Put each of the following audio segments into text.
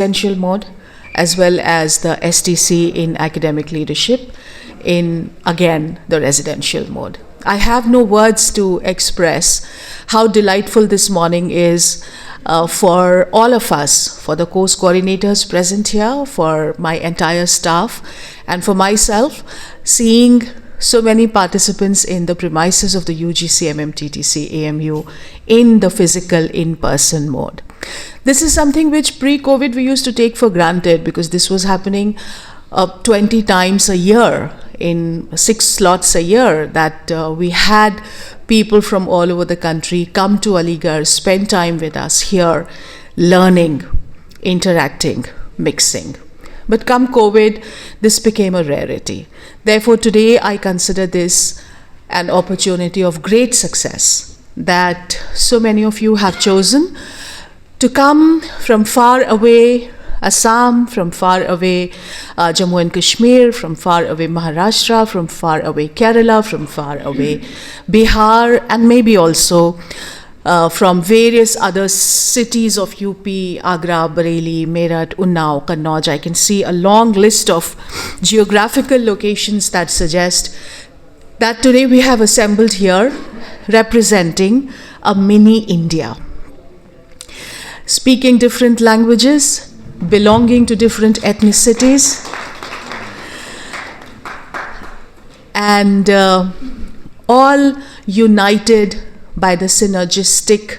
residential mode as well as the STC in academic leadership in, again, the residential mode. I have no words to express how delightful this morning is for all of us, for the course coordinators present here, for my entire staff, and for myself, seeing so many participants in the premises of the UGC MMTTC AMU in the physical in-person mode. This is something which pre-COVID we used to take for granted because this was happening 20 times a year in 6 slots a year that we had people from all over the country come to Aligarh, spend time with us here, learning, interacting, mixing. But come COVID, this became a rarity. Therefore, today I consider this an opportunity of great success that so many of you have chosen to come from far away Assam, from far away Jammu and Kashmir, from far away Maharashtra, from far away Kerala, from far away Bihar, and maybe also from various other cities of UP, Agra, Bareilly, Meerut, Unnao, Kannauj. I can see a long list of geographical locations that suggest that today we have assembled here representing a mini India. Speaking different languages, belonging to different ethnicities, and all united by the synergistic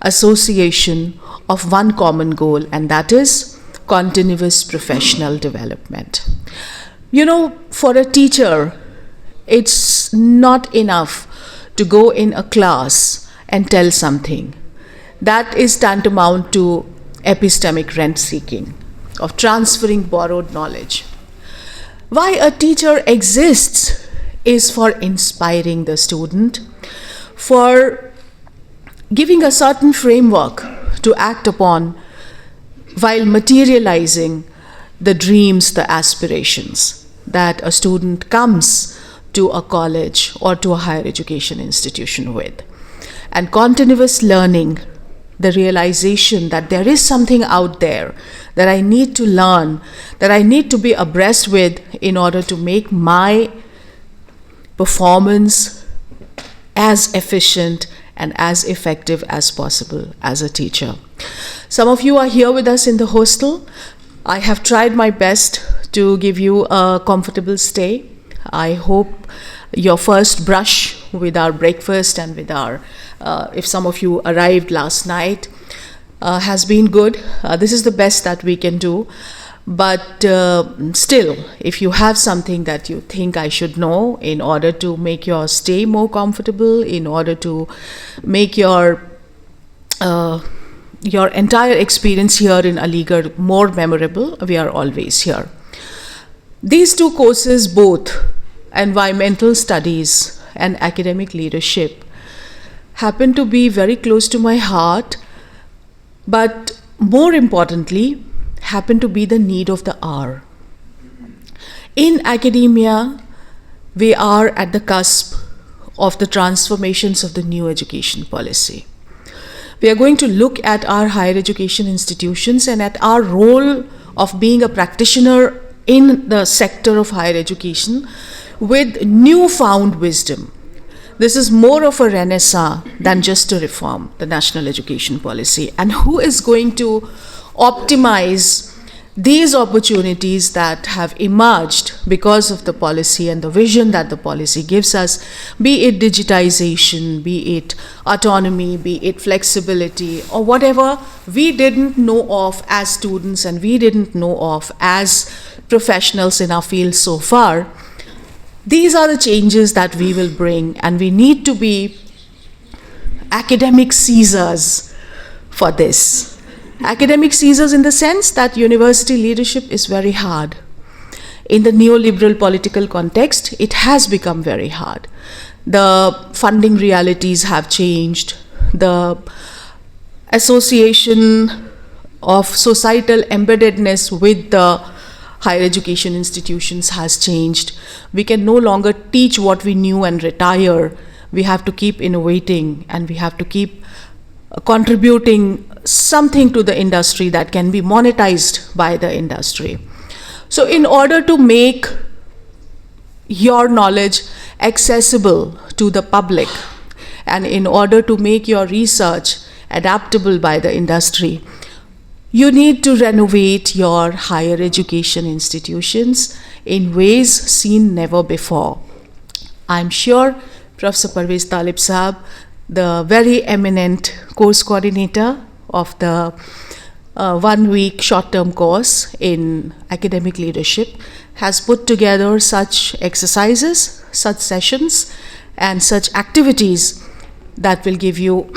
association of one common goal, and that is continuous professional development. You know, for a teacher, it's not enough to go in a class and tell something. That is tantamount to epistemic rent-seeking, of transferring borrowed knowledge. Why a teacher exists is for inspiring the student, for giving a certain framework to act upon while materializing the dreams, the aspirations that a student comes to a college or to a higher education institution with. And continuous learning, the realization that there is something out there that I need to learn, that I need to be abreast with in order to make my performance as efficient and as effective as possible as a teacher. Some of you are here with us in the hostel. I have tried my best to give you a comfortable stay. I hope your first brush with our breakfast and with our, if some of you arrived last night, has been good. This is the best that we can do. But still, if you have something that you think I should know in order to make your stay more comfortable, in order to make your entire experience here in Aligarh more memorable, we are always here. These two courses, both environmental studies and academic leadership, happen to be very close to my heart, but more importantly, happen to be the need of the hour. In academia, we are at the cusp of the transformations of the new education policy. We are going to look at our higher education institutions and at our role of being a practitioner in the sector of higher education with newfound wisdom. This is more of a renaissance than just a reform, the national education policy. And who is going to optimize these opportunities that have emerged because of the policy and the vision that the policy gives us, be it digitization, be it autonomy, be it flexibility, or whatever we didn't know of as students and we didn't know of as professionals in our field so far. These are the changes that we will bring, and we need to be academic Caesars for this. Academic Caesars in the sense that university leadership is very hard. In the neoliberal political context, it has become very hard. The funding realities have changed. The association of societal embeddedness with the higher education institutions has changed. We can no longer teach what we knew and retire. We have to keep innovating, and we have to keep contributing something to the industry that can be monetized by the industry. So in order to make your knowledge accessible to the public, and in order to make your research adaptable by the industry, you need to renovate your higher education institutions in ways seen never before. I'm sure Professor Parvez Talib Sahab, the very eminent course coordinator of the 1-week short-term course in academic leadership, has put together such exercises, such sessions, and such activities that will give you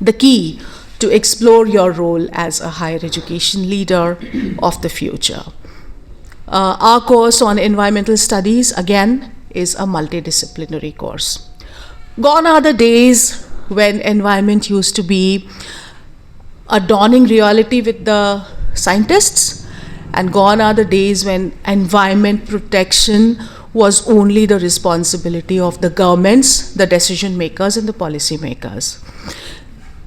the key to explore your role as a higher education leader of the future. Our course on environmental studies, again, is a multidisciplinary course. Gone are the days when environment used to be a dawning reality with the scientists, and gone are the days when environment protection was only the responsibility of the governments, the decision makers, and the policy makers.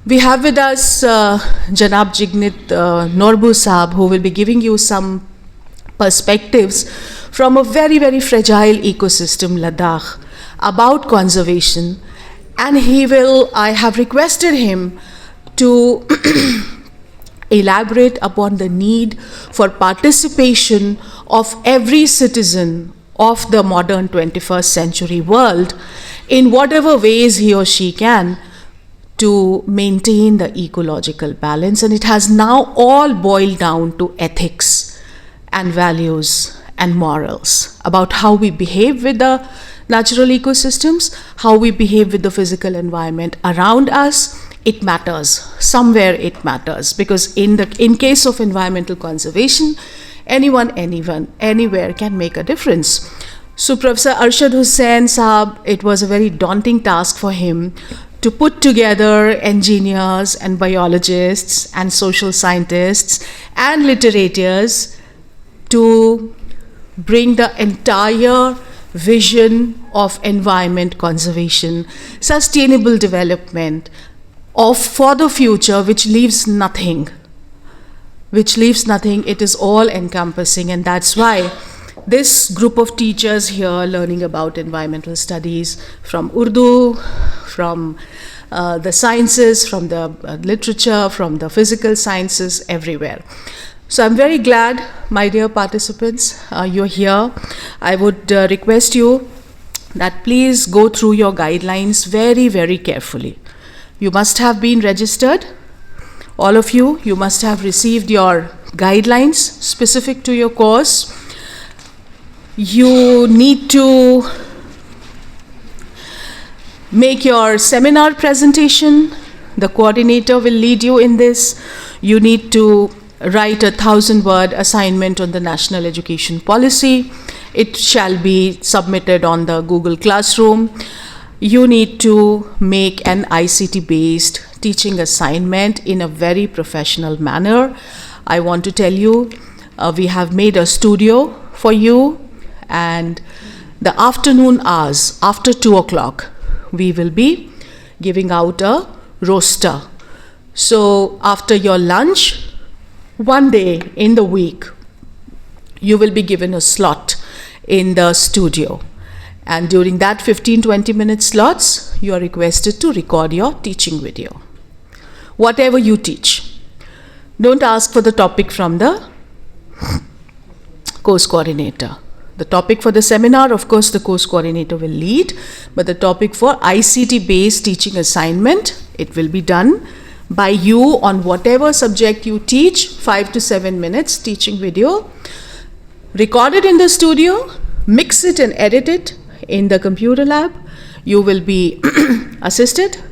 We have with us Janab Jignit Norbu Saab, who will be giving you some perspectives from a very, very fragile ecosystem, Ladakh, about conservation. And I have requested him to elaborate upon the need for participation of every citizen of the modern 21st century world in whatever ways he or she can to maintain the ecological balance. And it has now all boiled down to ethics and values and morals about how we behave with the natural ecosystems, how we behave with the physical environment around us. It matters. Somewhere it matters, because in case of environmental conservation, anyone, anywhere can make a difference. So Professor Arshad Hussain Saab, it was a very daunting task for him to put together engineers and biologists and social scientists and literators to bring the entire vision of environment conservation, sustainable development for the future, which leaves nothing. It is all encompassing, and that's why this group of teachers here learning about environmental studies from Urdu, from the sciences, from the literature, from the physical sciences, everywhere. So I'm very glad, my dear participants, you're here. I would request you that please go through your guidelines very, very carefully. You must have been registered. All of you, you must have received your guidelines specific to your course. You need to make your seminar presentation. The coordinator will lead you in this. You need to write a 1,000-word assignment on the national education policy. It shall be submitted on the Google Classroom. You need to make an ICT-based teaching assignment in a very professional manner. I want to tell you, we have made a studio for you, and the afternoon hours, after 2 o'clock, we will be giving out a roster. So after your lunch, one day in the week, you will be given a slot in the studio. And during that 15-20 minute slots, you are requested to record your teaching video. Whatever you teach. Don't ask for the topic from the course coordinator. The topic for the seminar, of course, the course coordinator will lead, but the topic for ICT-based teaching assignment, it will be done by you on whatever subject you teach, 5 to 7 minutes teaching video. Record it in the studio, mix it and edit it in the computer lab. You will be assisted,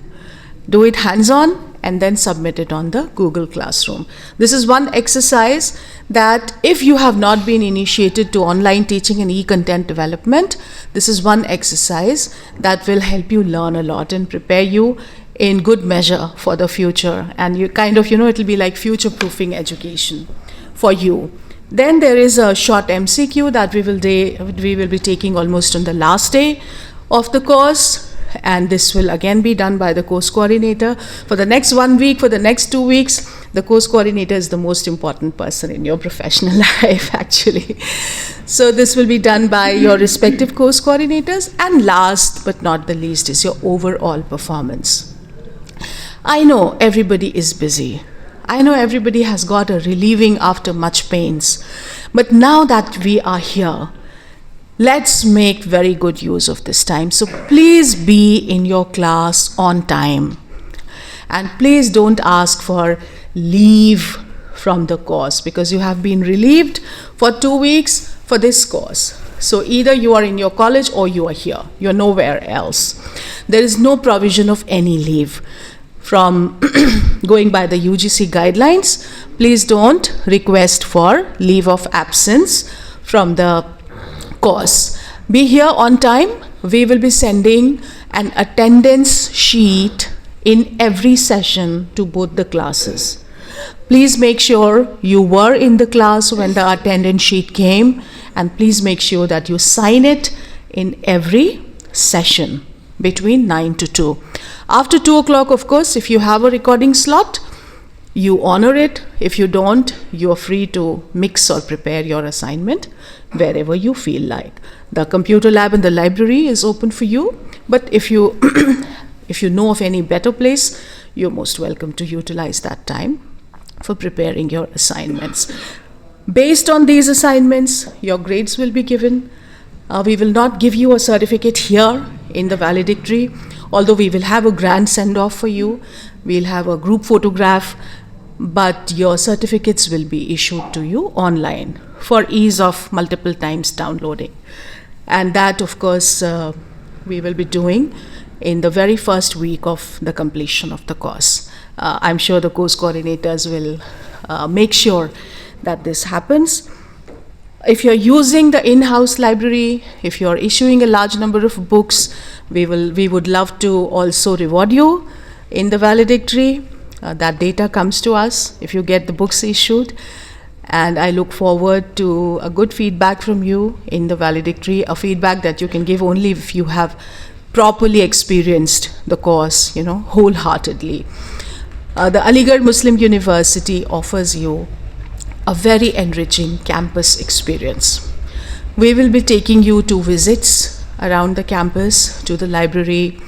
do it hands-on, and then submit it on the Google Classroom. This is one exercise that if you have not been initiated to online teaching and e-content development, this is one exercise that will help you learn a lot and prepare you in good measure for the future. And you kind of, it will be like future-proofing education for you. Then there is a short MCQ that we will be taking almost on the last day of the course. and this will again be done by the course coordinator. For the next 1 week, for the next 2 weeks, the course coordinator is the most important person in your professional life, actually. So this will be done by your respective course coordinators. And last but not the least is your overall performance. I know everybody is busy. I know everybody has got a relieving after much pains. But now that we are here, let's make very good use of this time. So please be in your class on time. And please don't ask for leave from the course, because you have been relieved for 2 weeks for this course. So either you are in your college or you are here. You're nowhere else. There is no provision of any leave. From going by the UGC guidelines, please don't request for leave of absence from the course. Be here on time. We will be sending an attendance sheet in every session to both the classes. Please make sure you were in the class when the attendance sheet came, and please make sure that you sign it in every session between 9 to 2. After 2 o'clock, of course, if you have a recording slot, you honor it. If you don't, you are free to mix or prepare your assignment wherever you feel like. The computer lab in the library is open for you, but if you if you know of any better place, you're most welcome to utilize that time for preparing your assignments. Based on these assignments, your grades will be given. We will not give you a certificate here in the valedictory, although we will have a grand send-off for you. We'll have a group photograph, but your certificates will be issued to you online for ease of multiple times downloading. And that, of course, we will be doing in the very first week of the completion of the course. I'm sure the course coordinators will make sure that this happens. If you're using the in-house library, if you're issuing a large number of books, we would love to also reward you in the valedictory. That data comes to us if you get the books issued. And I look forward to a good feedback from you in the valedictory, a feedback that you can give only if you have properly experienced the course, wholeheartedly. The Aligarh Muslim University offers you a very enriching campus experience. We will be taking you to visits around the campus, to the library,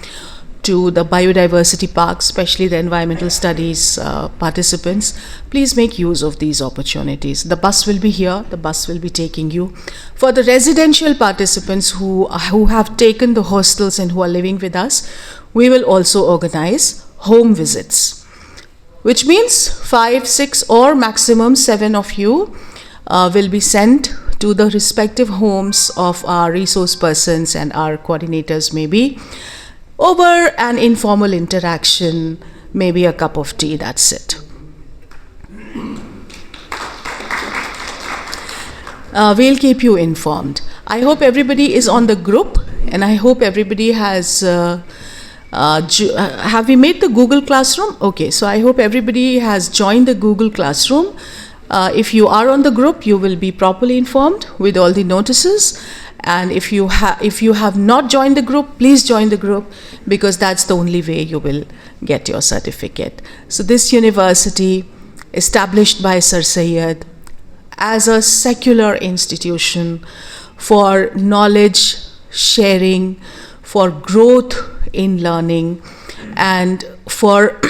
to the biodiversity park, especially the environmental studies participants. Please make use of these opportunities. The bus will be here. The bus will be taking you. For the residential participants who have taken the hostels and who are living with us, we will also organize home visits, which means 5, 6, or maximum 7 of you will be sent to the respective homes of our resource persons and our coordinators, maybe over an informal interaction, maybe a cup of tea, that's it. We'll keep you informed. I hope everybody is on the group, and I hope everybody has have we made the Google Classroom? Okay, so I hope everybody has joined the Google Classroom. If you are on the group, you will be properly informed with all the notices. And if you have not joined the group, please join the group, because that's the only way you will get your certificate. So this university, established by Sir Syed as a secular institution for knowledge sharing, for growth in learning, and for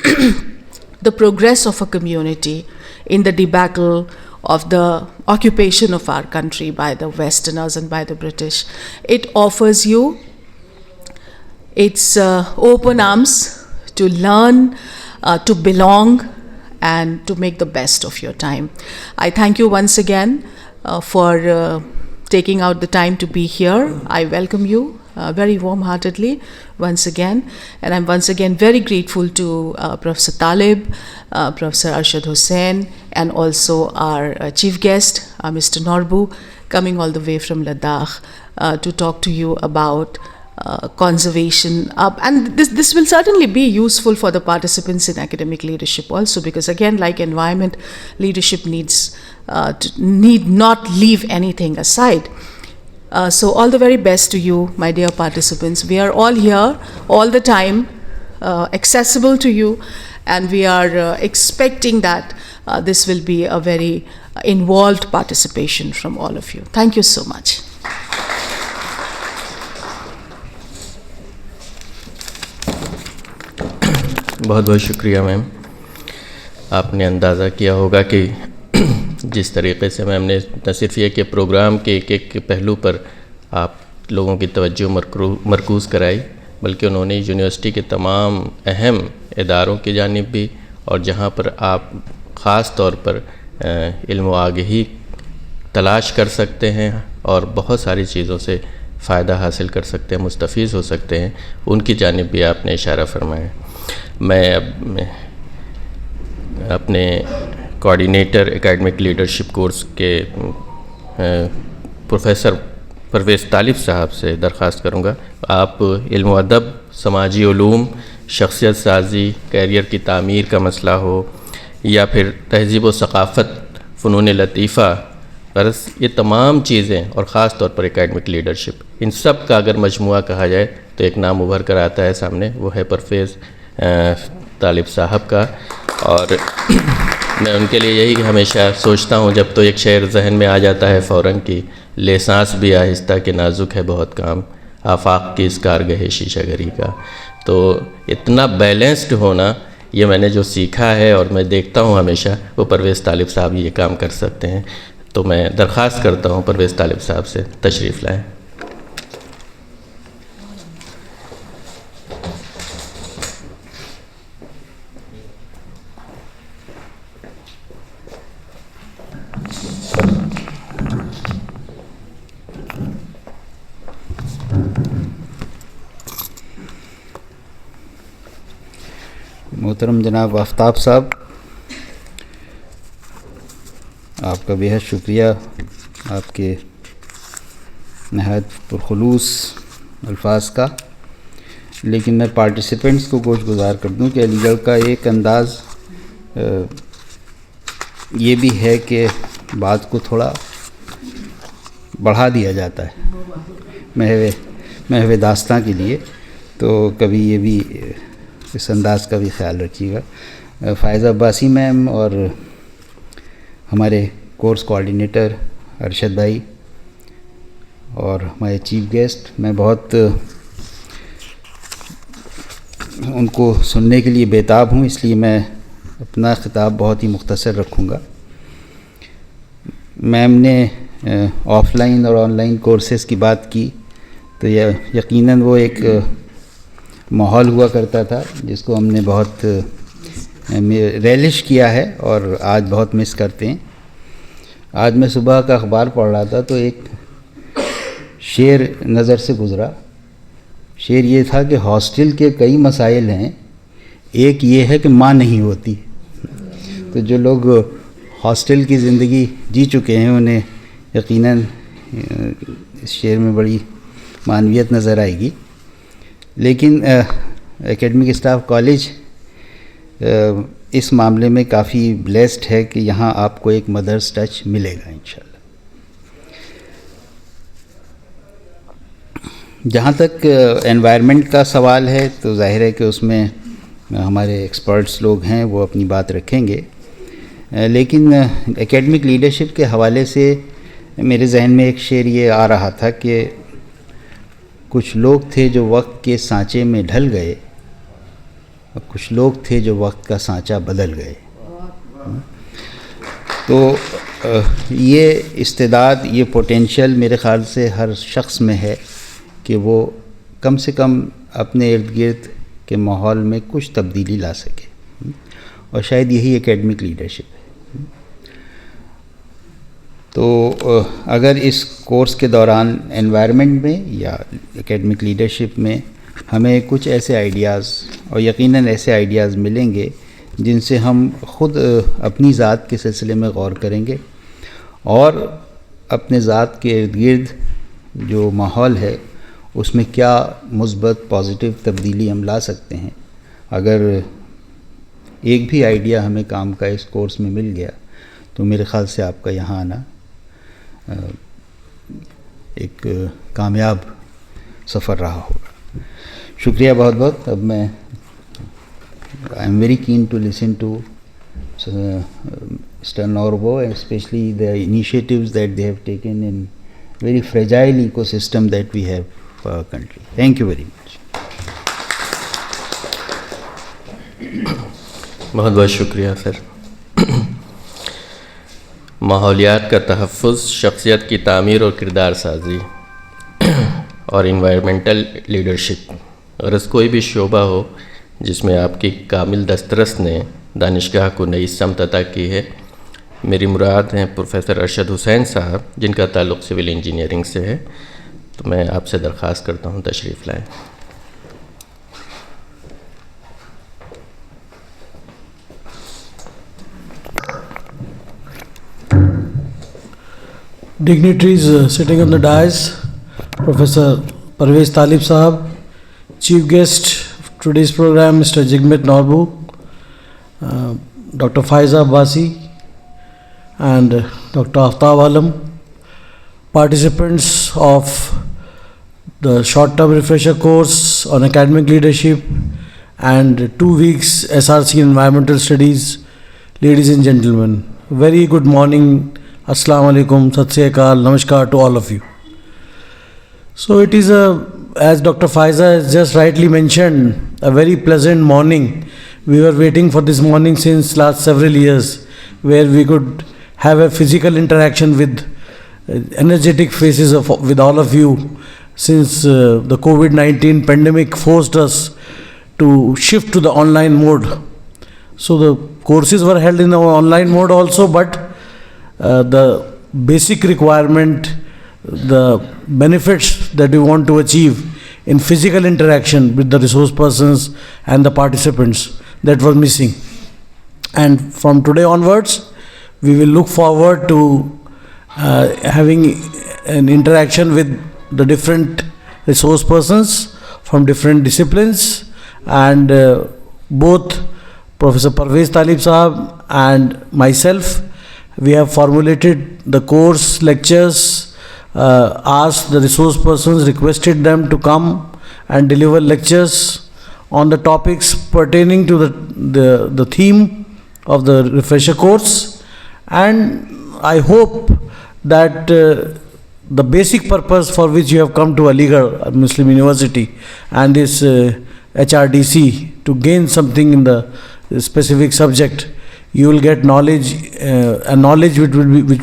the progress of a community in the debacle of the occupation of our country by the Westerners and by the British. It offers you its open arms to learn, to belong, and to make the best of your time. I thank you once again for taking out the time to be here. I welcome you very warm-heartedly once again, and I'm once again very grateful to Professor Talib, Professor Arshad Hussain, and also our chief guest, Mr. Norbu, coming all the way from Ladakh to talk to you about conservation. And this will certainly be useful for the participants in academic leadership also, because again, like environment, leadership need not leave anything aside. So all the very best to you, my dear participants. We are all here all the time, accessible to you, and we are expecting that this will be a very involved participation from all of you. Thank you so much. बहुत बहुत शुक्रिया ma'am. आपने अंदाज़ा किया होगा कि जिस तरीक़े से मैम ने न सिर्फ ये कि प्रोग्राम के एक एक पहलू पर आप लोगों की तवज्जो मरकूज़ कराई, बल्कि उन्होंने यूनिवर्सिटी के तमाम अहम इदारों की जानिब भी, और जहाँ पर आप ख़ास तौर पर इल्म व आगाही तलाश कर सकते हैं और बहुत सारी चीज़ों से फ़ायदा हासिल कर सकते हैं, मुस्तफ़ीज़ हो सकते हैं, उनकी जानिब भी आपने इशारा फरमाया। मैं अब अपने कोऑर्डिनेटर एकेडमिक लीडरशिप कोर्स के प्रोफेसर परवेज़ तालिब साहब से दरख्वास्त करूँगा, आप इल्म व अदब, समाजी उलूम, शख्सियत साजी, कैरियर की तामीर का मसला हो, या फिर तहज़ीब व सक़ाफ़त, फ़नून लतीफ़ा, बस ये तमाम चीज़ें, और ख़ास तौर पर एकेडमिक लीडरशिप, इन सब का अगर मजमुआ कहा जाए तो एक नाम उभर कर आता है सामने, वो है परवेज़ तालिब साहब का। और मैं उनके लिए यही हमेशा सोचता हूँ, जब तो एक शेर जहन में आ जाता है फ़ौरन की, ले सांस भी आहिस्ता के नाजुक है बहुत काम, आफाक की इस कारगह शीशागरी का। तो इतना बैलेंस्ड होना, ये मैंने जो सीखा है और मैं देखता हूँ हमेशा, वो परवेज़ तालिब साहब ये काम कर सकते हैं। तो मैं दरख्वास्त करता हूँ परवेज़ तालिब साहब से तशरीफ़ लाएँ। मोहतरम जनाब आफ्ताब साहब, आपका बेहद शुक्रिया आपके नहायत पुरखुलूस अल्फाज का। लेकिन मैं पार्टिसिपेंट्स को गोशगुजार कर दूं कि अलीगढ़ का एक अंदाज़ ये भी है कि बात को थोड़ा बढ़ा दिया जाता है महवे दास्तां के लिए, तो कभी ये भी इस अंदाज़ का भी ख्याल रखिएगा। फ़ायज़ा अब्बासी मैम और हमारे कोर्स कोऑर्डिनेटर अरशद भाई और हमारे चीफ गेस्ट, मैं बहुत उनको सुनने के लिए बेताब हूँ, इसलिए मैं अपना ख़िताब बहुत ही मुख्तसर रखूँगा। मैम ने ऑफ़लाइन और ऑनलाइन कोर्सेज़ की बात की, तो यकीनन वो एक माहौल हुआ करता था जिसको हमने बहुत रेलिश किया है और आज बहुत मिस करते हैं। आज मैं सुबह का अखबार पढ़ रहा था तो एक शेर नज़र से गुज़रा। शेर ये था कि हॉस्टल के कई मसाइल हैं, एक ये है कि माँ नहीं होती। तो जो लोग हॉस्टल की ज़िंदगी जी चुके हैं उन्हें यकीनन इस शेर में बड़ी मानवियत नज़र आएगी। लेकिन एकेडमिक स्टाफ कॉलेज इस मामले में काफ़ी ब्लेस्ड है कि यहाँ आपको एक मदर्स टच मिलेगा इंशाल्लाह। जहाँ तक एनवायरनमेंट का सवाल है तो जाहिर है कि उसमें हमारे एक्सपर्ट्स लोग हैं, वो अपनी बात रखेंगे। लेकिन एकेडमिक लीडरशिप के हवाले से मेरे जहन में एक शेर ये आ रहा था कि कुछ लोग थे जो वक्त के सांचे में ढल गए और कुछ लोग थे जो वक्त का सांचा बदल गए। तो ये इस्तेदाद, ये पोटेंशियल मेरे ख़्याल से हर शख्स में है कि वो कम से कम अपने इर्द गिर्द के माहौल में कुछ तब्दीली ला सके, और शायद यही एकेडमिक लीडरशिप है। तो अगर इस कोर्स के दौरान एनवायरनमेंट में या एकेडमिक लीडरशिप में हमें कुछ ऐसे आइडियाज़, और यकीनन ऐसे आइडियाज़ मिलेंगे जिनसे हम ख़ुद अपनी ज़ात के सिलसिले में गौर करेंगे और अपने ज़ात के इर्द गिर्द जो माहौल है उसमें क्या मुस्बत पॉजिटिव तब्दीली हम ला सकते हैं। अगर एक भी आइडिया हमें काम का इस कोर्स में मिल गया तो मेरे ख़्याल से आपका यहाँ आना एक कामयाब सफ़र रहा होगा। शुक्रिया बहुत बहुत। अब मैं I am very keen to listen to Mr. Norbo, especially the initiatives that they have taken in very fragile ecosystem that we have for our country. Thank you very much. बहुत बहुत शुक्रिया सर। माहौलियात का तहफ़्फ़ुज़, शख्सियत की तामीर और किरदार साजी और इन्वायरमेंटल लीडरशिप, अगर कोई भी शोबा हो जिसमें आपकी कामिल दस्तरस ने दानिशगाह को नई समत अता की है, मेरी मुराद हैं प्रोफेसर अरशद हुसैन साहब, जिनका ताल्लुक़ सिविल इंजीनियरिंग से है। तो मैं आपसे दरख्वास्त करता हूँ तशरीफ़ लाएँ। Dignitaries sitting on the dais, Professor Parvez Talib Sahab, Chief Guest of today's program, Mr. Jigmit Norbu, Dr. Faiza Abbasi, and Dr. Aftab Alam, participants of the short-term refresher course on academic leadership and 2 weeks SRC environmental studies, ladies and gentlemen, very good morning. Assalamu alaikum, Sat Sri Akal, Namaskar to all of you. So it is as Dr. Faiza has just rightly mentioned, a very pleasant morning. We were waiting for this morning since last several years, where we could have a physical interaction with energetic faces with all of you, since the COVID-19 pandemic forced us to shift to the online mode. So the courses were held in our online mode also, but the basic requirement, the benefits that we want to achieve in physical interaction with the resource persons and the participants, that was missing. And from today onwards, we will look forward to having an interaction with the different resource persons from different disciplines, and both Professor Parvez Talib Sahab and myself, we have formulated the course lectures, asked the resource persons, requested them to come and deliver lectures on the topics pertaining to the theme of the refresher course. And I hope that the basic purpose for which you have come to Aligarh Muslim University and this HRDC, to gain something in the specific subject, you will get knowledge, a knowledge which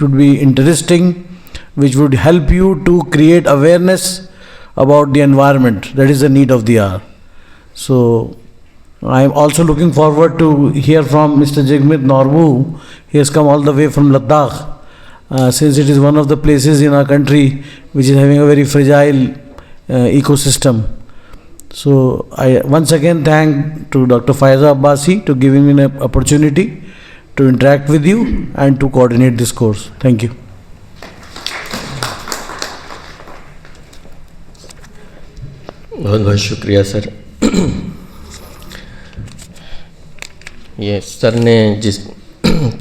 would be interesting, which would help you to create awareness about the environment. That is the need of the hour. So I am also looking forward to hear from Mr. Jigmit Norbu. He has come all the way from Ladakh, since it is one of the places in our country which is having a very fragile ecosystem. So I once again thank to Dr. Faiza Abbasi to giving me an opportunity to interact with you and to coordinate this course. Thank you. बहुत बहुत शुक्रिया sir. ये sir ने जिस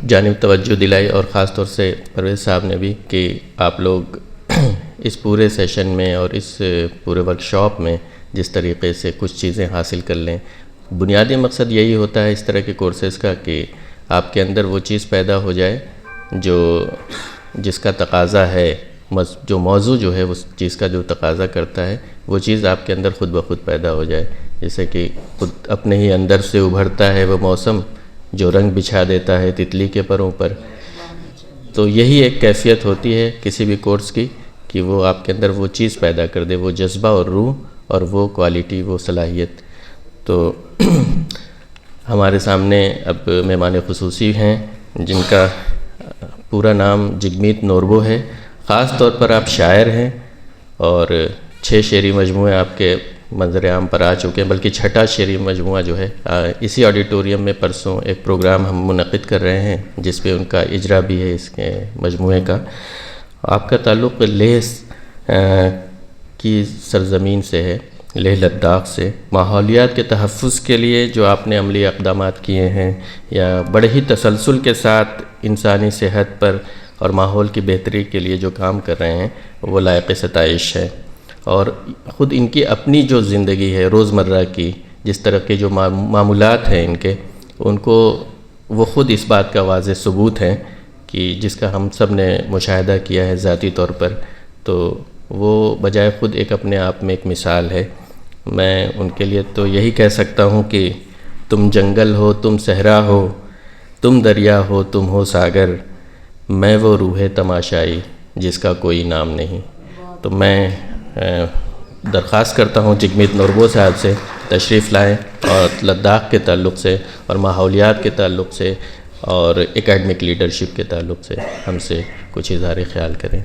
जानिब तवज्जो दिलाई, और ख़ास तौर से परवेज़ साहब ने भी, कि आप लोग इस पूरे सेशन में और इस पूरे वर्कशॉप में जिस तरीक़े से कुछ चीज़ें हासिल कर लें, बुनियादी मकसद यही होता है इस तरह के कोर्सेज़ का कि आपके अंदर वो चीज़ पैदा हो जाए जिसका तकाज़ा है, जो मौजू जो है उस चीज़ का जो तकाज़ा करता है, वो चीज़ आपके अंदर ख़ुद ब खुद पैदा हो जाए। जैसे कि खुद अपने ही अंदर से उभरता है वो मौसम जो रंग बिछा देता है तितली के परों पर। तो यही एक कैफ़ियत होती है किसी भी कोर्स की, कि वो आपके अंदर वो चीज़ पैदा कर दे, वो जज्बा और रूह और वो क्वालिटी, वो सलाहियत। तो हमारे सामने अब मेहमान ख़ुसूसी हैं जिनका पूरा नाम जिगमीत नोरबो है। ख़ास तौर पर आप शायर हैं और 6 शेरी मजमूए आपके मंज़र आम पर आ चुके हैं, बल्कि 6ठा शेरी मजमूआ जो है इसी ऑडिटोरियम में परसों एक प्रोग्राम हम मुनक़िद कर रहे हैं जिस पे उनका इजरा भी है इसके मजमूए का। आपका ताल्लुक़ लेह की सरज़मीन से है, लेह लद्दाख से। माहौलियात के तहफ़्फ़ुज़ के लिए जो आपने अमली इक़दामात किए हैं, या बड़े ही तसलसल के साथ इंसानी सेहत पर और माहौल की बेहतरी के लिए जो काम कर रहे हैं वो लायक सताइश है। और ख़ुद इनकी अपनी जो ज़िंदगी है रोज़मर्रा की, जिस तरह के जो मामूलात हैं इनके, उनको वो ख़ुद इस बात का वाज़ेह सबूत है कि जिसका हम सब ने मुशाहिदा किया है ज़ाती तौर पर, तो वो बजाय ख़ुद एक अपने आप में एक मिसाल है। मैं उनके लिए तो यही कह सकता हूँ कि तुम जंगल हो, तुम सहरा हो, तुम दरिया हो, तुम हो सागर, मैं वो रूह तमाशाई जिसका कोई नाम नहीं। तो मैं दरख्वास्त करता हूँ जिगमित नूरबो साहब से तशरीफ़ लाएँ और लद्दाख के ताल्लुक़ से और माहौलियात के ताल्लुक़ से और एकेडमिक लीडरशिप के ताल्लुक़ से हमसे कुछ इज़हार ख्याल करें।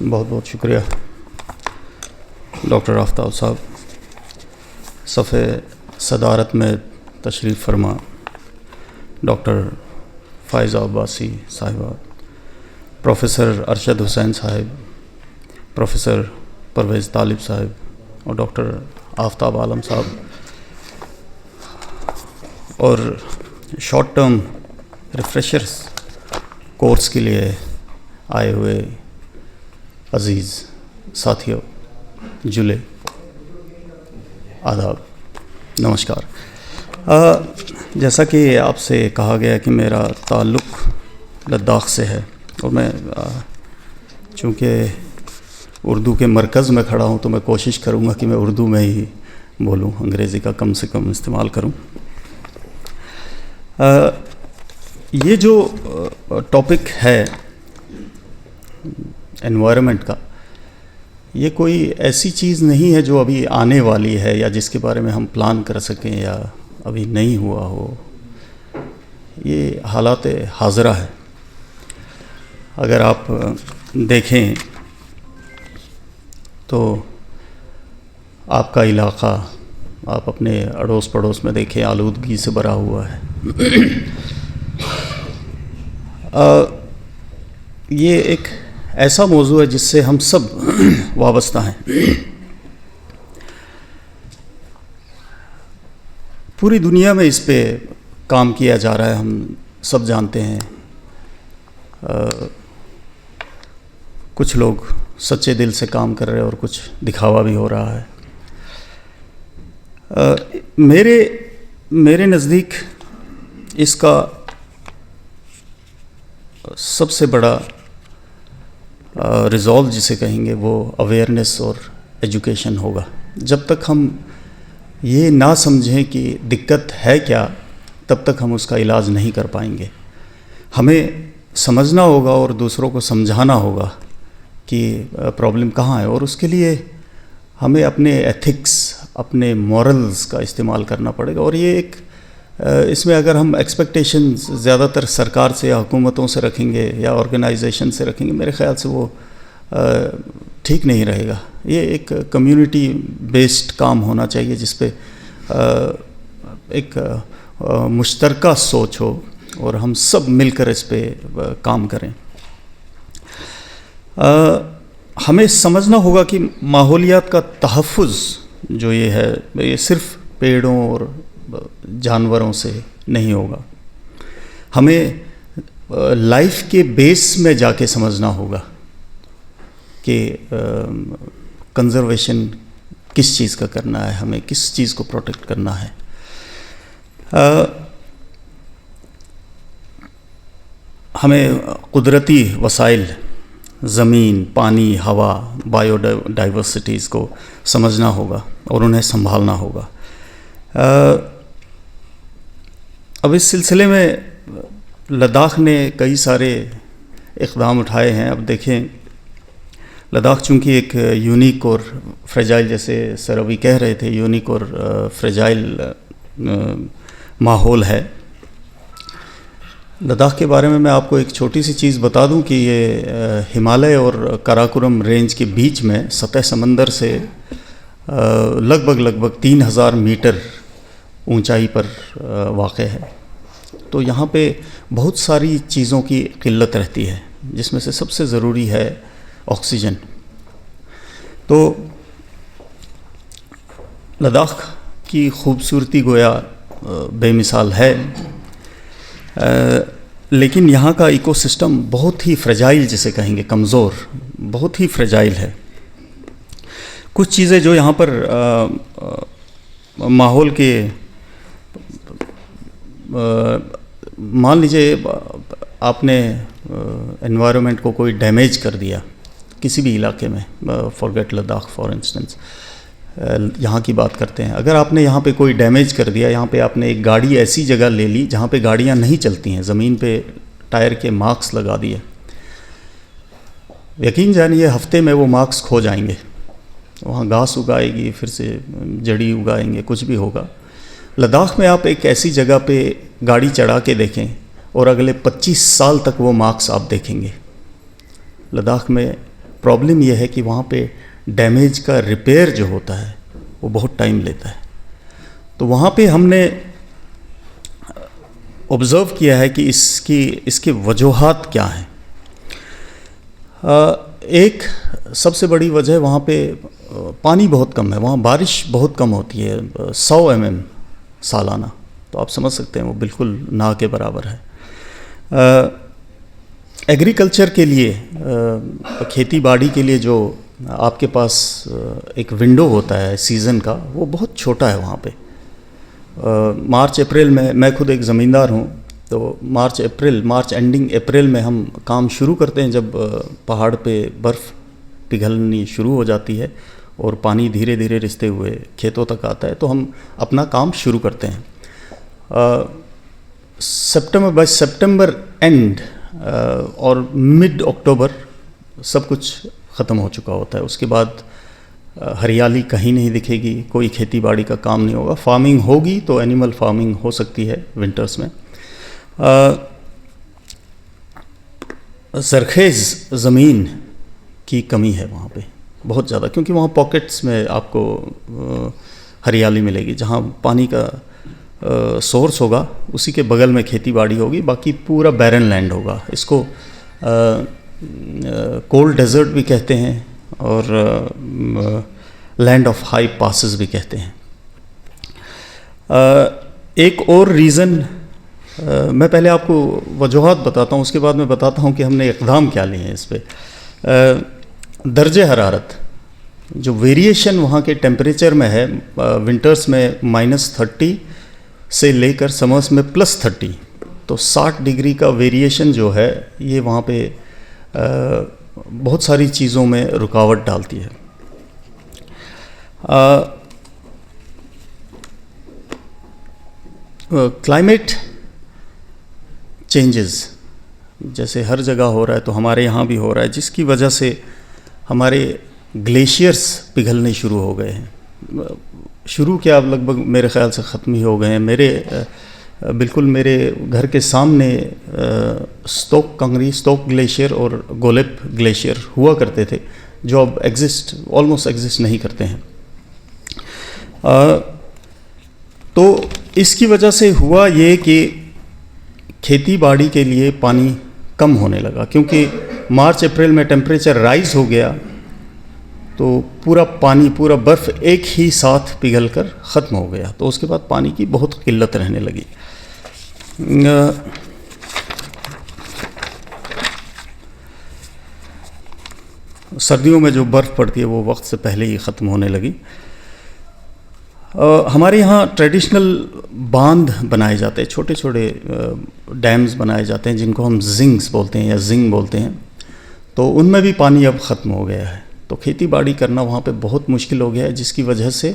बहुत बहुत शुक्रिया डॉक्टर आफ्ताब साहब। सफ़े सदारत में तशरीफ़ फरमा डॉक्टर फ़ाइज़ा अब्बासी साहिबा, प्रोफेसर अरशद हुसैन साहिब, प्रोफेसर परवेज़ तालिब साहिब और डॉक्टर आफ्ताब आलम साहब, और शॉर्ट टर्म रिफ्रेशर्स कोर्स के लिए आए हुए अज़ीज़ साथियों, जुले, आदाब, नमस्कार। जैसा कि आपसे कहा गया कि मेरा ताल्लुक़ लद्दाख से है और मैं चूँकि उर्दू के मरकज़ में खड़ा हूँ तो मैं कोशिश करूँगा कि मैं उर्दू में ही बोलूँ, अंग्रेज़ी का कम से कम इस्तेमाल करूँ। ये जो टॉपिक है एनवायरनमेंट का, ये कोई ऐसी चीज़ नहीं है जो अभी आने वाली है या जिसके बारे में हम प्लान कर सकें या अभी नहीं हुआ हो। ये हालात हाज़िरा है। अगर आप देखें तो आपका इलाक़ा, आप अपने अड़ोस पड़ोस में देखें, आलूदगी से भरा हुआ है। ये एक ऐसा मौजू है जिससे हम सब वाबस्ता हैं। पूरी दुनिया में इस पे काम किया जा रहा है, हम सब जानते हैं। कुछ लोग सच्चे दिल से काम कर रहे हैं और कुछ दिखावा भी हो रहा है। मेरे नज़दीक इसका सबसे बड़ा रिज़ॉल्व जिसे कहेंगे वो अवेयरनेस और एजुकेशन होगा। जब तक हम ये ना समझें कि दिक्कत है क्या, तब तक हम उसका इलाज नहीं कर पाएंगे। हमें समझना होगा और दूसरों को समझाना होगा कि प्रॉब्लम कहाँ है, और उसके लिए हमें अपने एथिक्स, अपने मॉरल्स का इस्तेमाल करना पड़ेगा। और ये एक इसमें अगर हम एक्सपेक्टेशंस ज़्यादातर सरकार से या हुकूमतों से रखेंगे या ऑर्गेनाइजेशन से रखेंगे, मेरे ख़्याल से वो ठीक नहीं रहेगा। ये एक कम्युनिटी बेस्ड काम होना चाहिए जिस पे एक मुश्तरका सोच हो और हम सब मिलकर इस पे काम करें। हमें समझना होगा कि माहौलियात का तहफ़्फ़ुज़ जो ये है, ये सिर्फ़ पेड़ों और जानवरों से नहीं होगा। हमें लाइफ के बेस में जाके समझना होगा कि कंज़र्वेशन किस चीज़ का करना है, हमें किस चीज़ को प्रोटेक्ट करना है। हमें कुदरती वसाइल, ज़मीन, पानी, हवा, बायोडाइवर्सिटीज़ को समझना होगा और उन्हें संभालना होगा। अब इस सिलसिले में लद्दाख ने कई सारे इक़दाम उठाए हैं। अब देखें, लद्दाख चूँकि एक यूनिक और फ्रेजाइल, जैसे सर अभी कह रहे थे, यूनिक और फ्रेजाइल माहौल है। लद्दाख के बारे में मैं आपको एक छोटी सी चीज़ बता दूं कि ये हिमालय और काराकोरम रेंज के बीच में सतह समंदर से लगभग 3000 मीटर ऊंचाई पर वाक़ है। तो यहाँ पे बहुत सारी चीज़ों की किल्लत रहती है, जिसमें से सबसे ज़रूरी है ऑक्सीजन। तो लद्दाख की खूबसूरती गोया बेमिसाल है, लेकिन यहाँ का इकोसिस्टम बहुत ही फ्रेजाइल, जिसे कहेंगे कमज़ोर, बहुत ही फ्रेजाइल है। कुछ चीज़ें जो यहाँ पर माहौल के, मान लीजिए आपने एनवायरनमेंट को कोई डैमेज कर दिया किसी भी इलाके में, फॉरगेट लद्दाख फॉर इंस्टेंस, यहाँ की बात करते हैं, अगर आपने यहाँ पे कोई डैमेज कर दिया, यहाँ पे आपने एक गाड़ी ऐसी जगह ले ली जहाँ पे गाड़ियाँ नहीं चलती हैं, ज़मीन पे टायर के मार्क्स लगा दिए, यकीन जानिए हफ्ते में वो मार्क्स खो जाएंगे, वहाँ घास उगाएगी, फिर से जड़ी उगाएंगे, कुछ भी होगा। लद्दाख में आप एक ऐसी जगह पे गाड़ी चढ़ा के देखें और अगले 25 साल तक वो मार्क्स आप देखेंगे। लद्दाख में प्रॉब्लम यह है कि वहाँ पे डैमेज का रिपेयर जो होता है वो बहुत टाइम लेता है। तो वहाँ पे हमने ऑब्ज़र्व किया है कि इसकी वजूहात क्या हैं। एक सबसे बड़ी वजह वहाँ पे पानी बहुत कम है, वहाँ बारिश बहुत कम होती है, 100 mm सालाना, तो आप समझ सकते हैं वो बिल्कुल ना के बराबर है। एग्रीकल्चर के लिए, खेती बाड़ी के लिए जो आपके पास एक विंडो होता है सीज़न का, वो बहुत छोटा है वहाँ पे। मार्च अप्रैल में, मैं खुद एक ज़मींदार हूँ, तो मार्च एंडिंग अप्रैल में हम काम शुरू करते हैं, जब पहाड़ पे बर्फ़ पिघलनी शुरू हो जाती है और पानी धीरे धीरे रिसते हुए खेतों तक आता है, तो हम अपना काम शुरू करते हैं। सितंबर एंड और मिड अक्टूबर सब कुछ ख़त्म हो चुका होता है। उसके बाद हरियाली कहीं नहीं दिखेगी, कोई खेती बाड़ी का काम नहीं होगा। फार्मिंग होगी तो एनिमल फार्मिंग हो सकती है विंटर्स में। सरखेज़ ज़मीन की कमी है वहाँ पे बहुत ज़्यादा, क्योंकि वहाँ पॉकेट्स में आपको हरियाली मिलेगी, जहाँ पानी का सोर्स होगा उसी के बगल में खेती बाड़ी होगी, बाकी पूरा बैरन लैंड होगा। इसको कोल्ड डेजर्ट भी कहते हैं और लैंड ऑफ हाई पासेस भी कहते हैं। एक और रीज़न, मैं पहले आपको वजूहात बताता हूँ, उसके बाद मैं बताता हूँ कि हमने इक़दाम क्या लिए हैं इस पर। दर्जे हरारत, जो वेरिएशन वहाँ के टेम्परेचर में है, विंटर्स में -30 से लेकर समर्स में +30, तो 60 डिग्री का वेरिएशन जो है ये वहाँ पे बहुत सारी चीज़ों में रुकावट डालती है। क्लाइमेट चेंजेस जैसे हर जगह हो रहा है, तो हमारे यहाँ भी हो रहा है, जिसकी वजह से हमारे ग्लेशियर्स पिघलने शुरू हो गए हैं। शुरू क्या, अब लगभग मेरे ख़्याल से ख़त्म ही हो गए हैं। बिल्कुल मेरे घर के सामने स्टोक ग्लेशियर और गोलेप ग्लेशियर हुआ करते थे, जो अब ऑलमोस्ट एग्जिस्ट नहीं करते हैं। तो इसकी वजह से हुआ ये कि खेती बाड़ी के लिए पानी कम होने लगा, क्योंकि मार्च अप्रैल में टेम्परेचर राइज हो गया, तो पूरा पानी, पूरा बर्फ़ एक ही साथ पिघल कर ख़त्म हो गया। तो उसके बाद पानी की बहुत किल्लत रहने लगी। सर्दियों में जो बर्फ़ पड़ती है वो वक्त से पहले ही ख़त्म होने लगी। हमारे यहाँ ट्रेडिशनल बांध बनाए जाते हैं, छोटे छोटे डैम्स बनाए जाते हैं, जिनको हम जिंग्स बोलते हैं या जिंग बोलते हैं। तो उनमें भी पानी अब ख़त्म हो गया है, तो खेती बाड़ी करना वहाँ पे बहुत मुश्किल हो गया है, जिसकी वजह से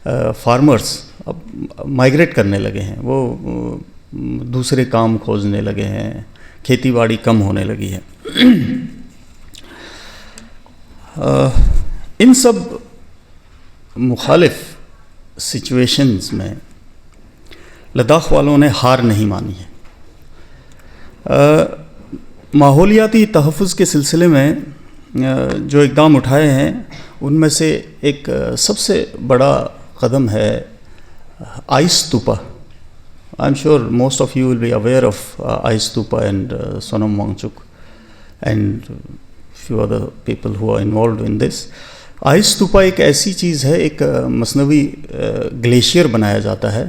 फार्मर्स अब माइग्रेट करने लगे हैं, वो दूसरे काम खोजने लगे हैं, खेती बाड़ी कम होने लगी है। इन सब मुखालिफ सिचुएशंस में लद्दाख वालों ने हार नहीं मानी है। माहौलियाती तहफ़्फ़ुज़ के सिलसिले में जो इक़दाम उठाए हैं, उनमें से एक सबसे बड़ा कदम है ice stupa. I am sure most of you will be aware of ice stupa and Sonam Wangchuk and few other people who are involved in this. Ice stupa एक ऐसी चीज़ है, एक मसनवी ग्लेशियर बनाया जाता है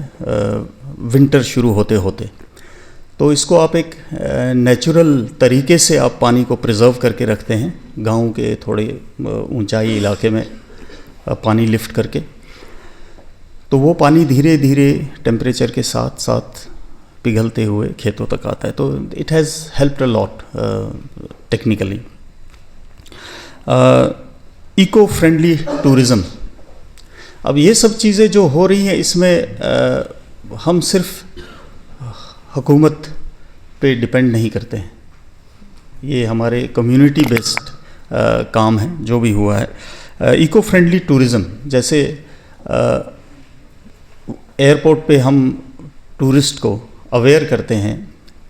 विंटर शुरू होते होते। तो इसको आप एक नेचुरल तरीके से आप पानी को प्रिजर्व करके रखते हैं, गाँव के थोड़े ऊंचाई इलाके में पानी लिफ्ट करके। तो वो पानी धीरे धीरे टेम्परेचर के साथ साथ पिघलते हुए खेतों तक आता है। तो it has helped a lot technically. Eco friendly tourism, अब ये सब चीज़ें जो हो रही हैं इसमें हम सिर्फ हुकूमत पे डिपेंड नहीं करते हैं, ये हमारे कम्युनिटी बेस्ड काम है जो भी हुआ है। इको फ्रेंडली टूरिज़्म, जैसे एयरपोर्ट पे हम टूरिस्ट को अवेयर करते हैं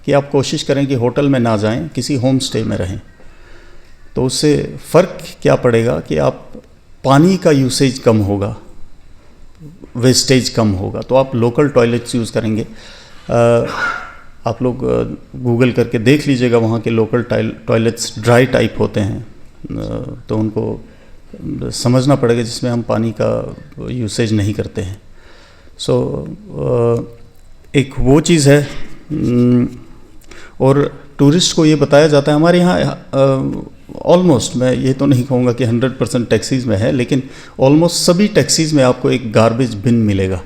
कि आप कोशिश करें कि होटल में ना जाएं, किसी होम स्टे में रहें। तो उससे फ़र्क क्या पड़ेगा कि आप पानी का यूसेज कम होगा, वेस्टेज कम होगा। तो आप लोकल टॉयलेट्स यूज़ करेंगे। आप लोग गूगल करके देख लीजिएगा, वहाँ के लोकल टॉयलेट्स ड्राई टाइप होते हैं, तो उनको समझना पड़ेगा जिसमें हम पानी का यूसेज नहीं करते हैं। सो एक वो चीज़ है। और टूरिस्ट को ये बताया जाता है, हमारे यहाँ ऑलमोस्ट, मैं ये तो नहीं कहूँगा कि 100% टैक्सीज़ में है, लेकिन ऑलमोस्ट सभी टैक्सीज़ में आपको एक गार्बेज बिन मिलेगा।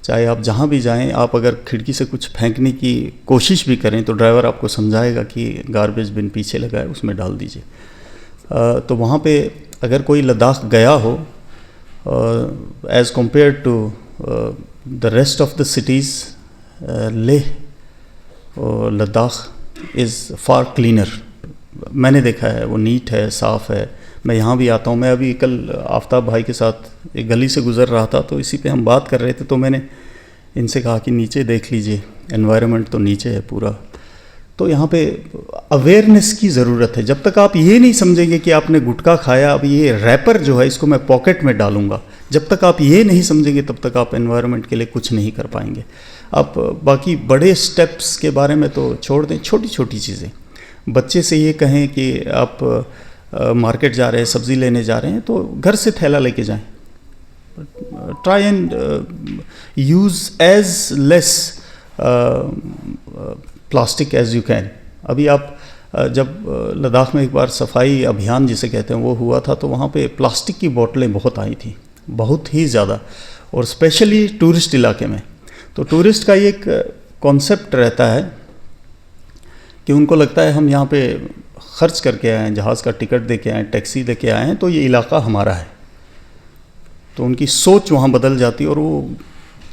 चाहे आप जहाँ भी जाएं, आप अगर खिड़की से कुछ फेंकने की कोशिश भी करें तो ड्राइवर आपको समझाएगा कि गार्बेज बिन पीछे लगा है, उसमें डाल दीजिए। तो वहाँ पे अगर कोई लद्दाख गया हो, as compare to the rest of the cities, Leh और लद्दाख इज़ फार क्लीनर। मैंने देखा है, वो नीट है, साफ़ है। मैं यहाँ भी आता हूँ। मैं अभी कल आफ्ताब भाई के साथ एक गली से गुज़र रहा था, तो इसी पे हम बात कर रहे थे। तो मैंने इनसे कहा कि नीचे देख लीजिए, एनवायरनमेंट तो नीचे है पूरा। तो यहाँ पे अवेयरनेस की ज़रूरत है। जब तक आप ये नहीं समझेंगे कि आपने गुटखा खाया, अब ये रैपर जो है इसको मैं पॉकेट में डालूंगा, जब तक आप ये नहीं समझेंगे तब तक आप एनवायरनमेंट के लिए कुछ नहीं कर पाएंगे। आप बाकी बड़े स्टेप्स के बारे में तो छोड़ दें, छोटी छोटी चीज़ें। बच्चे से ये कहें कि आप मार्केट जा रहे हैं, सब्ज़ी लेने जा रहे हैं, तो घर से थैला लेके जाएं। Try and use as less plastic as you can. अभी आप जब लद्दाख में एक बार सफाई अभियान जिसे कहते हैं वो हुआ था, तो वहाँ पे प्लास्टिक की बोतलें बहुत आई थी, बहुत ही ज़्यादा, और स्पेशली टूरिस्ट इलाके में। तो टूरिस्ट का ये एक कॉन्सेप्ट रहता है कि उनको लगता है हम यहाँ पे ख़र्च करके आए हैं, जहाज़ का टिकट दे के आए हैं, टैक्सी दे के आए हैं, तो ये इलाका हमारा है। तो उनकी सोच वहाँ बदल जाती है और वो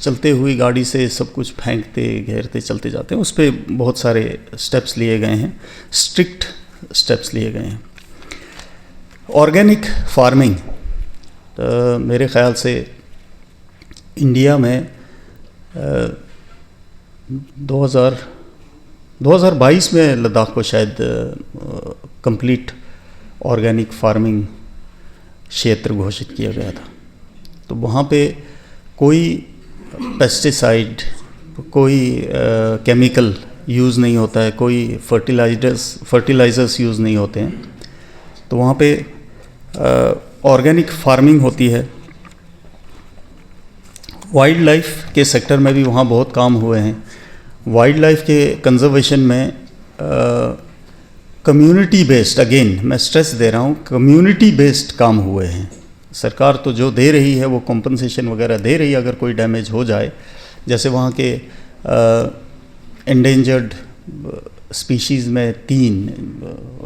चलते हुई गाड़ी से सब कुछ फेंकते घेरते चलते जाते हैं। उस पर बहुत सारे स्टेप्स लिए गए हैं, स्ट्रिक्ट स्टेप्स लिए गए हैं। ऑर्गेनिक फार्मिंग, तो मेरे ख़्याल से इंडिया में 2022 में लद्दाख को शायद कंप्लीट ऑर्गेनिक फार्मिंग क्षेत्र घोषित किया गया था। तो वहाँ पे कोई पेस्टिसाइड, कोई केमिकल यूज़ नहीं होता है, कोई फर्टिलाइज़र्स यूज़ नहीं होते हैं। तो वहाँ पे ऑर्गेनिक फार्मिंग होती है। वाइल्ड लाइफ के सेक्टर में भी वहाँ बहुत काम हुए हैं। वाइल्ड लाइफ के कंजर्वेशन में कम्युनिटी बेस्ड, अगेन मैं स्ट्रेस दे रहा हूँ, कम्युनिटी बेस्ड काम हुए हैं। सरकार तो जो दे रही है वो कॉम्पनसेशन वगैरह दे रही है अगर कोई डैमेज हो जाए। जैसे वहाँ के एंडेंजर्ड स्पीशीज़ में 3,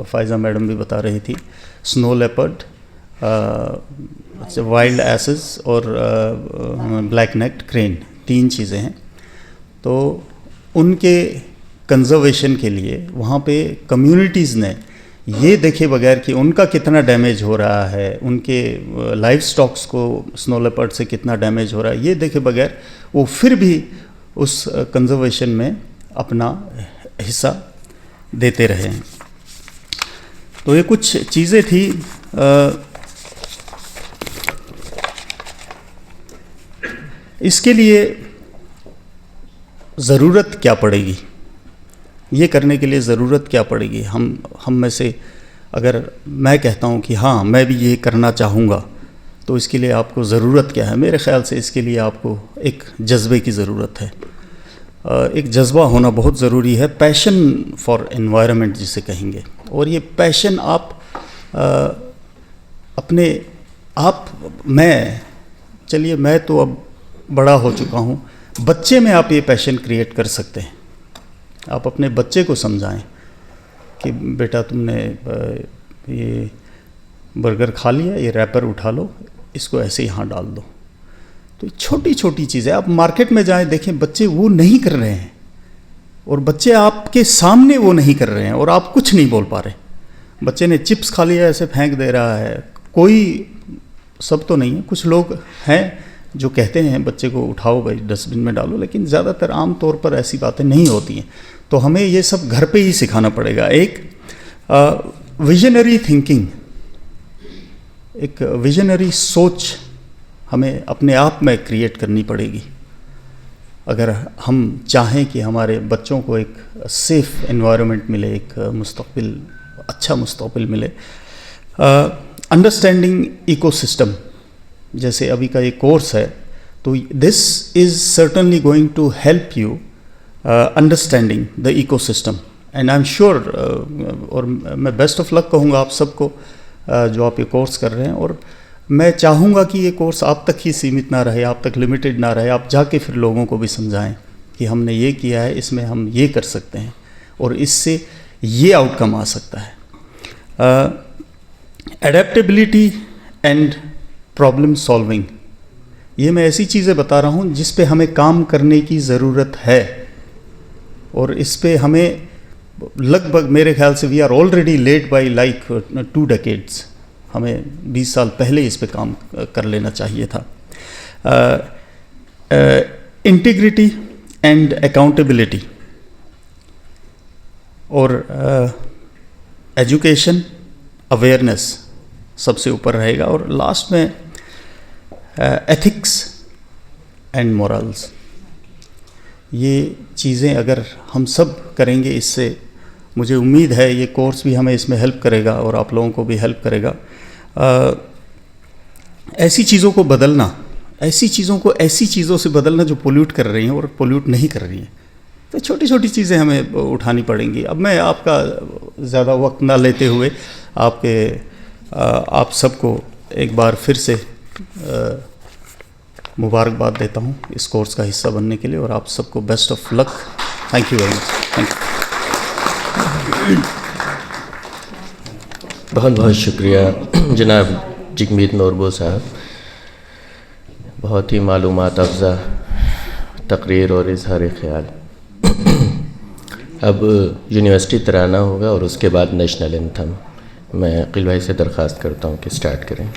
फ़ायज़ा मैडम भी बता रही थी, स्नो लेपर्ड, वाइल्ड एसेस और ब्लैक नेक्ड क्रेन, 3 चीज़ें हैं। तो उनके कंजर्वेशन के लिए वहाँ पे कम्युनिटीज़ ने ये देखे बगैर कि उनका कितना डैमेज हो रहा है, उनके लाइफ स्टॉक्स को स्नो लेपर्ड से कितना डैमेज हो रहा है, ये देखे बगैर वो फिर भी उस कंजर्वेशन में अपना हिस्सा देते रहे हैं। तो ये कुछ चीज़ें थी। इसके लिए ज़रूरत क्या पड़ेगी, ये करने के लिए ज़रूरत क्या पड़ेगी? हम में से अगर मैं कहता हूँ कि हाँ मैं भी ये करना चाहूँगा, तो इसके लिए आपको ज़रूरत क्या है? मेरे ख़्याल से इसके लिए आपको एक जज्बे की ज़रूरत है। एक जज्बा होना बहुत ज़रूरी है, पैशन फॉर एनवायरनमेंट जिसे कहेंगे। और ये पैशन आप अपने आप, चलिए मैं तो अब बड़ा हो चुका हूँ, बच्चे में आप ये पैशन क्रिएट कर सकते हैं। आप अपने बच्चे को समझाएं कि बेटा तुमने ये बर्गर खा लिया, ये रैपर उठा लो, इसको ऐसे यहाँ डाल दो। तो छोटी छोटी चीज़ें, आप मार्केट में जाएं देखें, बच्चे वो नहीं कर रहे हैं, और बच्चे आपके सामने वो नहीं कर रहे हैं और आप कुछ नहीं बोल पा रहे। बच्चे ने चिप्स खा लिया, ऐसे फेंक दे रहा है। कोई, सब तो नहीं है, कुछ लोग हैं जो कहते हैं बच्चे को उठाओ भाई डस्टबिन में डालो, लेकिन ज़्यादातर आम तौर पर ऐसी बातें नहीं होती हैं। तो हमें ये सब घर पे ही सिखाना पड़ेगा। एक विजनरी थिंकिंग, एक विजनरी सोच हमें अपने आप में क्रिएट करनी पड़ेगी अगर हम चाहें कि हमारे बच्चों को एक सेफ़ एनवायरनमेंट मिले, एक मुस्तक़बिल, अच्छा मुस्तक़बिल मिले। अंडरस्टैंडिंग इकोसिस्टम, जैसे अभी का ये कोर्स है, तो this is certainly going to help you understanding the ecosystem, and I am sure, और मैं बेस्ट ऑफ लक कहूँगा आप सबको जो आप ये कोर्स कर रहे हैं। और मैं चाहूँगा कि ये कोर्स आप तक ही सीमित ना रहे, आप तक लिमिटेड ना रहे, आप जाके फिर लोगों को भी समझाएं कि हमने ये किया है, इसमें हम ये कर सकते हैं और इससे ये आउटकम आ सकता है। एडेप्टेबिलिटी एंड प्रॉब्लम सॉल्विंग, ये मैं ऐसी चीज़ें बता रहा हूँ जिस पे हमें काम करने की ज़रूरत है, और इस पे हमें लगभग मेरे ख्याल से we are already late by like 2 decades। हमें 20 साल पहले इस पे काम कर लेना चाहिए था। इंटीग्रिटी एंड अकाउंटेबिलिटी, और एजुकेशन, अवेयरनेस सबसे ऊपर रहेगा, और लास्ट में एथिक्स एंड मोरल्स। ये चीज़ें अगर हम सब करेंगे, इससे मुझे उम्मीद है ये कोर्स भी हमें इसमें हेल्प करेगा और आप लोगों को भी हेल्प करेगा। ऐसी चीज़ों को बदलना, ऐसी चीज़ों से बदलना जो पोल्यूट कर रही हैं और पोल्यूट नहीं कर रही हैं। तो छोटी छोटी चीज़ें हमें उठानी पड़ेंगी। अब मैं आपका ज़्यादा वक्त ना लेते हुए आप सबको एक बार फिर से मुबारकबाद देता हूँ इस कोर्स का हिस्सा बनने के लिए, और आप सबको best of luck. Thank you very much. Thank you. बहुत बहुत शुक्रिया जनाब जगमीत नोरबो साहब, बहुत ही मालूमात अफ़ज़ा तकरीर और इज़हार ख़याल। अब यूनिवर्सिटी तराना होगा और उसके बाद नेशनल एंथम। मैं अक़िल भाई से दरख्वास्त करता हूँ कि स्टार्ट करें।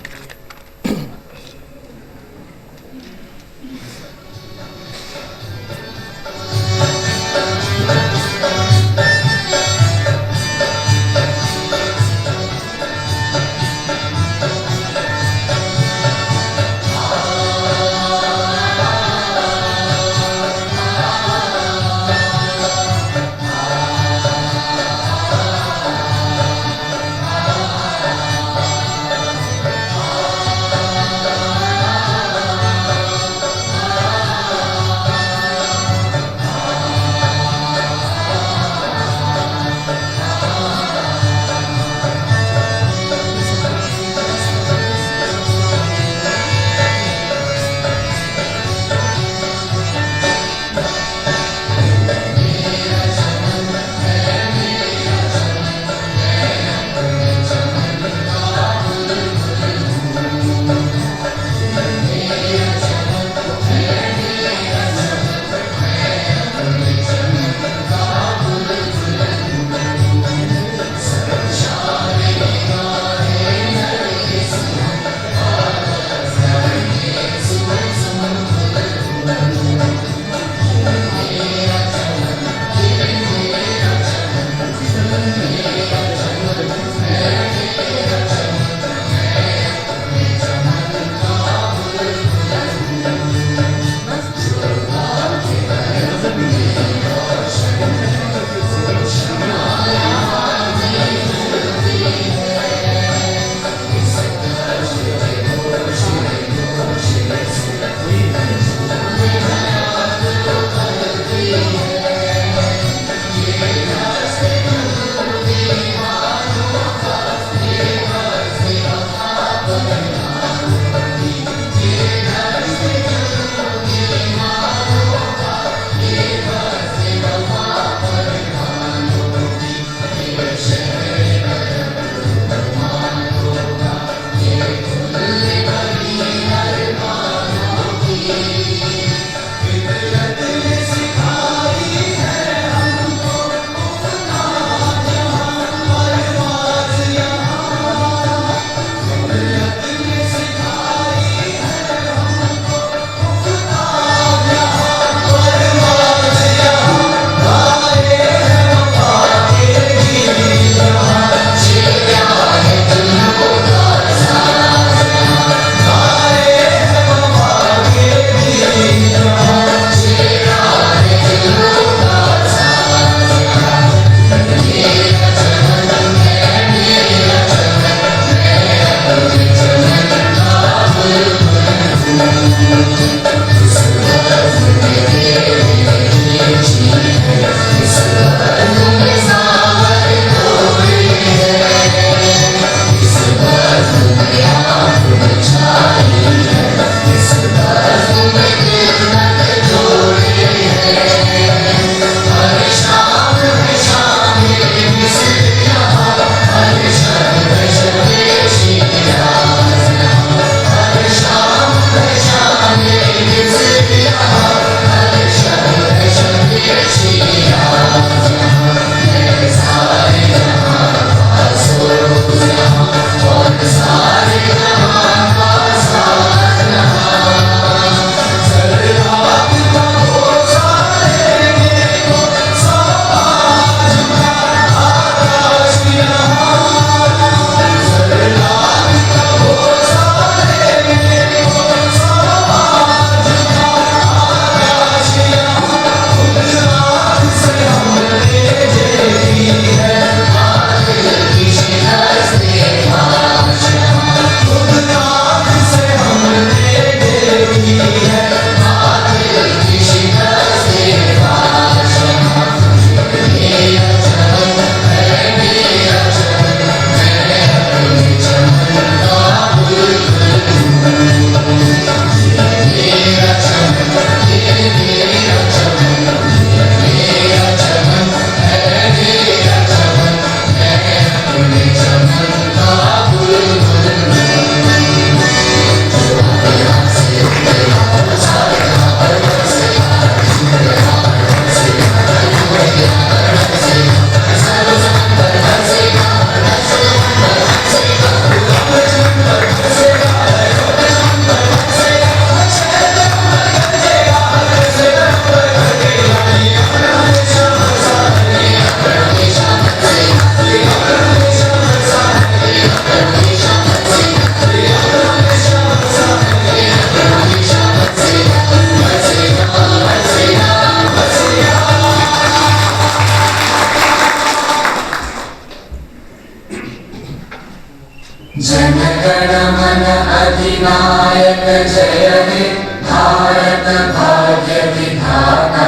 भारत भाग्य विधाता,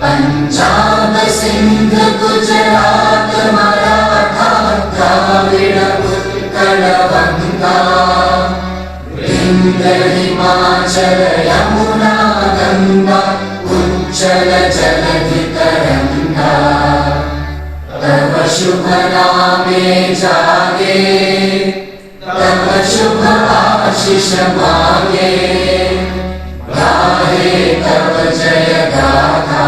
पंजाब सिंध गुजरात मराठा द्राविड़ उत्कल बंगा, विंध्य हिमाचल यमुना गंगा उच्चल जलधि तरंगा। तव शुभ नामे जागे, तव शुभ आशीष मांगे, गाहे तव जय गाथा।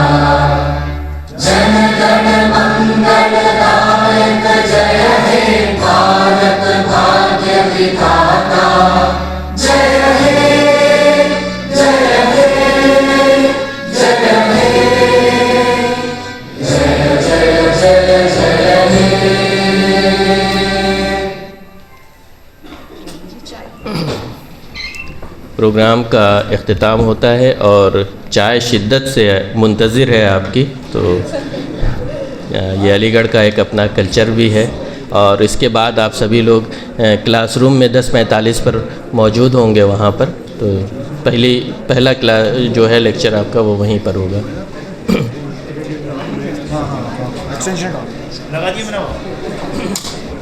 जन गण मंगल दायक जय हे भारत भाग्य विधाता। जय हे जय हे जय हे, जय जय जय जय हे। प्रोग्राम का इख्तिताम होता है और चाय शिद्दत से मुंतज़िर है आपकी। तो ये अलीगढ़ का एक अपना कल्चर भी है। और इसके बाद आप सभी लोग क्लासरूम में 10:45 पर मौजूद होंगे वहाँ पर। तो पहला क्लास जो है लेक्चर आपका वो वहीं पर होगा। लगा दिए मैंने।